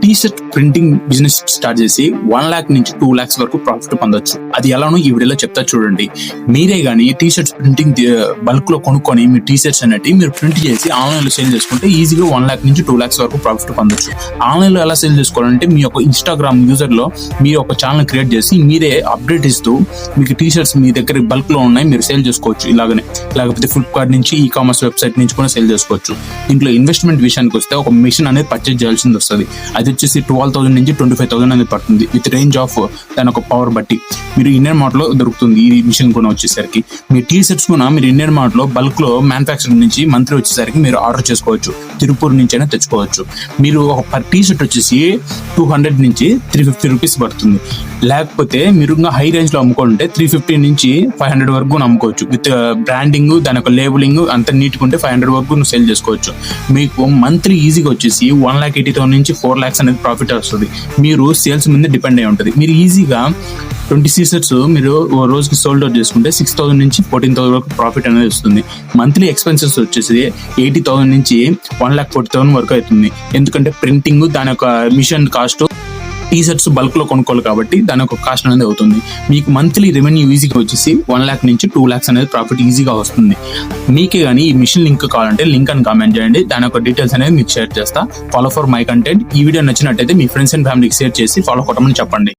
T shirt printing business start చేసి 1 lakh నుంచి 2 lakhs వరకు ప్రాఫిట్ పొందొచ్చు. అది ఎలానో ఈ వీడియోలో చెప్తా చూడండి. మీరే గానీ టీ షర్ట్స్ ప్రింటింగ్ బల్క్ లో కొనుక్కొని మీ టీ షర్ట్స్ అనేవి మీరు ప్రింట్ చేసి ఆన్లైన్ లో సేల్ చేసుకుంటే ఈజీగా 1 lakh నుంచి 2 lakhs వరకు ప్రాఫిట్ పొందొచ్చు. ఆన్లైన్ లో ఎలా సేల్ చేసుకోవాలంటే మీ యొక్క ఇన్స్టాగ్రామ్ యూజర్ లో మీరు ఒక ఛానల్ క్రియేట్ చేసి మీరే అప్డేట్ ఇస్తూ మీకు టీ షర్ట్స్ మీ దగ్గర బల్క్ లో ఉన్నాయి మీరు సేల్ చేసుకోవచ్చు. ఇలాగనే లేకపోతే ఫ్లిప్కార్ట్ నుంచి ఈ-కామర్స్ వెబ్సైట్ నుంచి కూడా సేల్ చేసుకోవచ్చు. దీంట్లో ఇన్వెస్ట్మెంట్ విషయానికి వస్తే ఒక మిషన్ అనేది పర్చేజ్ చేయాల్సింది వస్తుంది. అది వచ్చేసి 12,000 నుంచి 25,000 అనేది పడుతుంది విత్ రేంజ్ ఆఫ్ దాని ఒక పవర్ బట్టి. మీరు ఇండియన్ మార్ట్ లో దొరుకుతుంది ఈ మిషన్ కూడా వచ్చేసరికి. మీ టీ షర్ట్స్ కూడా మీరు ఇండియన్ మార్ట్ లో బల్క్ లో మ్యానుఫాక్చరింగ్ నుంచి మంత్లీ వచ్చేసరికి మీరు ఆర్డర్ చేసుకోవచ్చు. తిరుపూర్ నుంచి అయినా తెచ్చుకోవచ్చు. మీరు ఒక పర్ టీ షర్ట్ వచ్చేసి 200 నుంచి 350 రూపీస్ పడుతుంది. లేకపోతే మీరు ఇంకా హై రేంజ్ లో అమ్ముకుంటే 350 నుంచి 500 వరకు అమ్ముకోవచ్చు. విత్ బ్రాండింగ్ దాని యొక్క లేబులింగ్ అంత నీట్గా ఉంటే 500 వరకు నువ్వు సేల్ చేసుకోవచ్చు. మీకు మంత్లీ ఈజీగా వచ్చేసి 1,80,000 నుంచి 4 lakhs అనేది ప్రాఫిట్ వస్తుంది. మీరు సేల్స్ మీద డిపెండ్ అయి ఉంటుంది. మీరు ఈజీగా 20 టీ-షర్ట్స్ మీరు రోజుకి సోల్డ్ అవుట్ చేసుకుంటే 6,000 నుంచి 14,000 వరకు ప్రాఫిట్ అనేది వస్తుంది. మంత్లీ ఎక్స్పెన్సెస్ వచ్చేసి 80,000 నుంచి 1,40,000 వరకు అవుతుంది. ఎందుకంటే ప్రింటింగ్ దాని యొక్క machine cost T shirts bulk లో కొనుక్కోవాలి కాబట్టి దాని యొక్క కాస్ట్ అనేది అవుతుంది. మీకు మంత్లీ రెవెన్యూ ఈజీగా వచ్చేసి 1 lakh నుంచి 2 lakhs అనేది ప్రాఫిట్ ఈజీగా వస్తుంది. మీకే కానీ ఈ మిషన్ లింక్ కావాలంటే లింక్ అని కామెంట్ చేయండి. దాని యొక్క డీటెయిల్స్ అనేది మీకు షేర్ చేస్తా. Follow for my content. ఈ వీడియో నచ్చినట్టయితే మీ ఫ్రెండ్స్ అండ్ ఫ్యామిలీకి షేర్ చేసి ఫాలో కొట్టమని చెప్పండి.